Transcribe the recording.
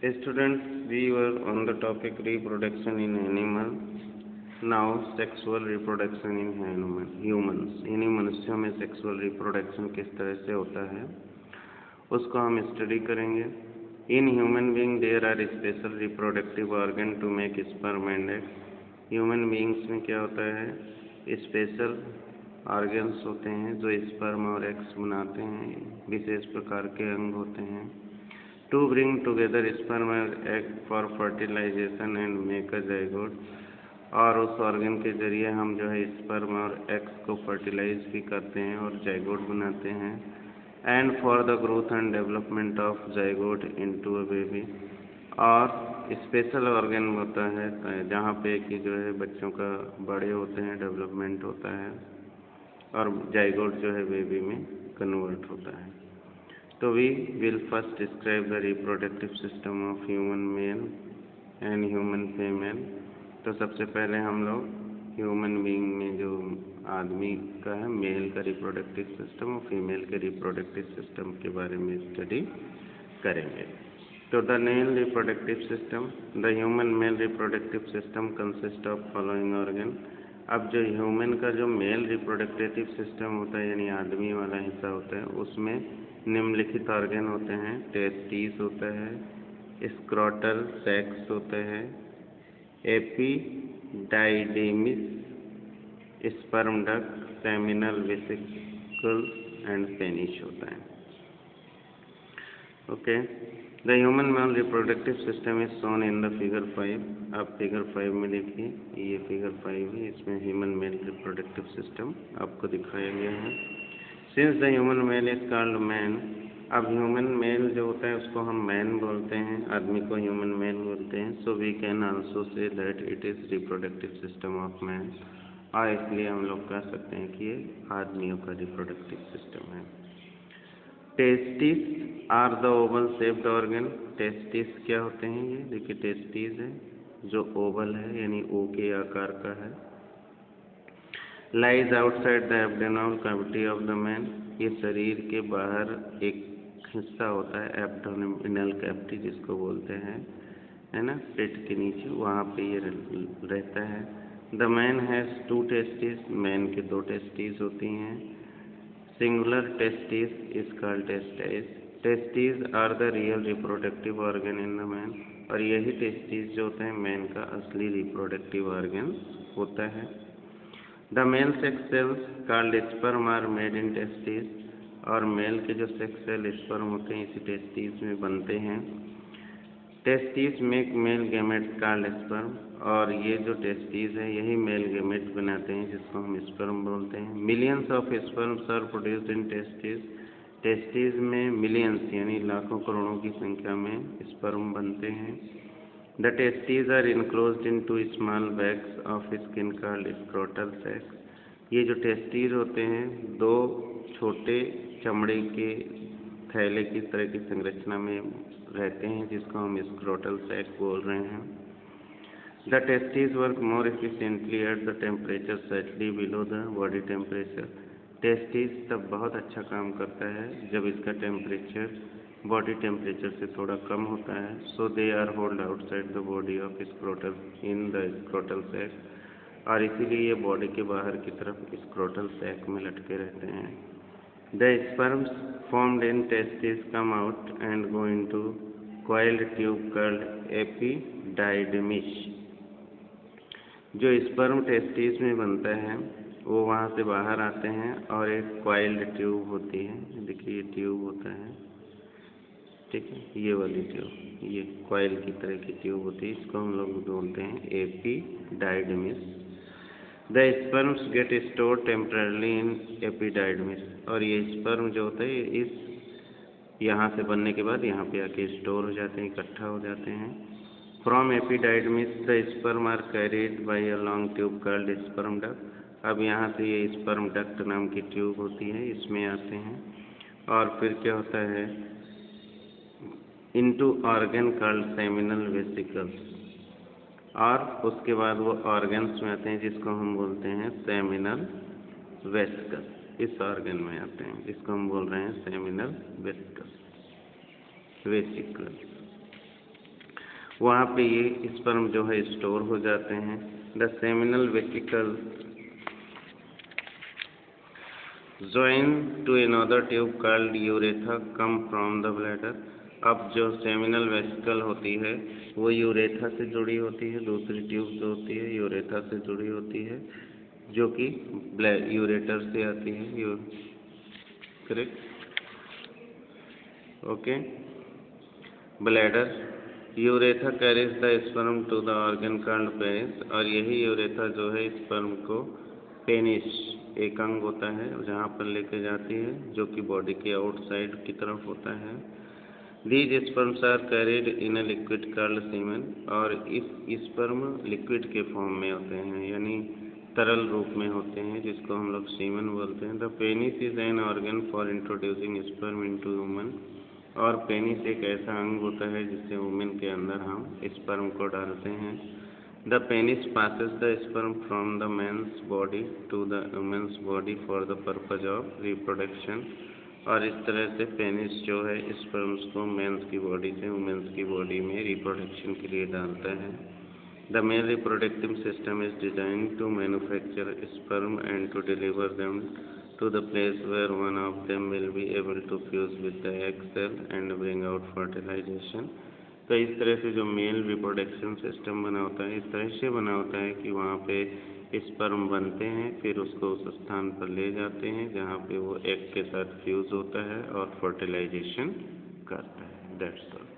Students, we were on the topic reproduction in animal. Now, sexual reproduction in humans. यानी मनुष्यों में sexual reproduction किस तरह से होता है उसको हम स्टडी करेंगे. In human being there are special reproductive organ to make sperm and eggs. Human beings में क्या होता है, स्पेशल ऑर्गन्स होते हैं जो स्पर्म और एग्स बनाते हैं. विशेष प्रकार के अंग होते हैं. टू ब्रिंग टुगेदर स्पर्म और egg for fertilization and make a zygote. और उस ऑर्गन के जरिए हम जो है स्पर्म और एग्स को फर्टिलाइज भी करते हैं और जाइगोट बनाते हैं. And for the growth and development of zygote into a baby. और स्पेशल ऑर्गन होता है जहाँ पे कि जो है बच्चों का बड़े होते हैं, डेवलपमेंट होता है और जाइगोट जो है बेबी में कन्वर्ट होता है. तो we will first describe the reproductive system of human male and human female. तो सबसे पहले हम लोग ह्यूमन बीइंग में जो आदमी का है, मेल का रिप्रोडक्टिव सिस्टम और फीमेल के रिप्रोडक्टिव सिस्टम के बारे में स्टडी करेंगे. तो the male reproductive system, the human male reproductive system consist of following organ. अब जो ह्यूमन का जो मेल रिप्रोडक्टिव सिस्टम होता है यानी आदमी वाला हिस्सा होता है उसमें निम्नलिखित ऑर्गन होते हैं. टेस्टिस होता है, स्क्रोटल सेक्स होता है, epididymis, sperm duct, seminal vesicle and penis होता है. Okay. The human male reproductive system is shown in the figure 5. आप फिगर 5 में देखिए, ये फिगर 5 है, इसमें ह्यूमन मेल रिप्रोडक्टिव सिस्टम आपको दिखाया गया है. Since the human mail is called man. अब ह्यूमन मेल जो होता है उसको हम मैन बोलते हैं, आदमी को ह्यूमन मेल बोलते हैं. So we can also say that it is reproductive system of man. और इसलिए हम लोग कह सकते हैं कि ये आदमियों का रिप्रोडक्टिव सिस्टम है. Testis are the oval shaped organ. Testis क्या होते हैं, ये देखिए टेस्टिस है जो ओवल है यानी ओ के आकार का है. Lies outside the abdominal cavity of the man. ये शरीर के बाहर एक हिस्सा होता है एब्डोमिनल कैविटी जिसको बोलते हैं, है ना, पेट के नीचे, वहाँ पे ये रहता है. The man has 2 testis. Man के 2 टेस्टिस होती हैं. Singular testis is called testis. Testis are the real reproductive organ in the man. और यही टेस्टिस जो होते हैं मैन का असली रिप्रोडक्टिव ऑर्गन होता है. The male sex cells called sperm are made in testis. और मेल के जो सेक्स सेल स्पर्म होते हैं इसी टेस्टिस में बनते हैं. Testis make male gametes called sperm. और ये जो टेस्टिस है यही मेल गैमेट बनाते हैं जिसको हम स्पर्म बोलते हैं. Millions of sperms are produced in testis. Testis में मिलियंस यानी लाखों करोड़ों की संख्या में स्पर्म बनते हैं. The testis are enclosed in 2 small bags of skin called scrotal sacs. ये जो टेस्टिस होते हैं 2 छोटे चमड़े के थैले की तरह की संरचना में रहते हैं जिसको हम स्क्रोटल सैक बोल रहे हैं. The testis work more efficiently at the temperature slightly below the body temperature. Testis तब बहुत अच्छा काम करता है जब इसका टेम्परेचर बॉडी टेम्परेचर से थोड़ा कम होता है. So they are hold outside the body of scrotal in the scrotal sac. और इसीलिए ये बॉडी के बाहर की तरफ स्क्रोटल सैक में लटके रहते हैं. The sperms formed in testes come out and go into coiled tube called epididymis. जो स्पर्म टेस्टिस में बनता है वो वहाँ से बाहर आते हैं और एक कॉइल्ड ट्यूब होती है. देखिए ये ट्यूब होता है, ठीक है, ये वाली ट्यूब, ये कॉइल की तरह की ट्यूब होती है, इसको हम लोग बोलते हैं epididymis. The sperms get store temporarily in epididymis. और ये स्पर्म जो होता है इस यहाँ से बनने के बाद यहाँ पे आके स्टोर हो जाते हैं, इकट्ठा हो जाते हैं. From epididymis the sperm are carried by a long tube called sperm duct. अब यहाँ से ये स्पर्म डक्ट नाम की ट्यूब होती है, इसमें आते हैं और फिर क्या होता है, into organ called seminal vesicles. और उसके बाद वो ऑर्गन्स में आते हैं जिसको हम बोलते हैं सेमिनल वेसिकल. इस ऑर्गन में आते हैं जिसको हम बोल रहे हैं सेमिनल वेसिकल. वहाँ पे ये स्पर्म जो है स्टोर हो जाते हैं। The seminal vesicle join to another tube called urethra come from the bladder। अब जो सेमिनल वेसिकल होती है वो यूरेथा से जुड़ी होती है, दूसरी ट्यूब जो होती है यूरेथा से जुड़ी होती है, जो कि यूरेटर से आती है। Correct, okay. Bladder, urethra carries the sperm to the organ called penis, और यही यूरेथा जो है स्पर्म को पेनिस एक अंग होता है जहाँ पर लेके जाती है, जो कि बॉडी के आउटसाइड की तरफ होता है। These sperms are carried in a liquid called semen, और इस स्पर्म लिक्विड के फॉर्म में होते हैं, यानी तरल रूप में होते हैं, जिसको हम लोग सीमेन बोलते हैं। The penis is an organ for introducing sperm into woman, और पेनिस एक ऐसा अंग होता है जिससे वुमेन के अंदर हम स्पर्म को डालते हैं। The penis passes the sperm from the man's body to the woman's body for the purpose of reproduction, और इस तरह से पेनिस जो है स्पर्म्स को मेंस की बॉडी से वुमेन्स की बॉडी में रिप्रोडक्शन के लिए डालता है। The male reproductive system is designed to manufacture sperm and to deliver them to the place where one of them will be able to fuse with the egg cell and bring out fertilization। तो इस तरह से जो mail reproduction system बना होता है, इस तरह से बना होता है कि वहाँ पे स्पर्म बनते हैं, फिर उसको उस स्थान पर ले जाते हैं जहाँ पे वो एग के साथ फ्यूज़ होता है और फर्टिलाइजेशन करता है। That's all.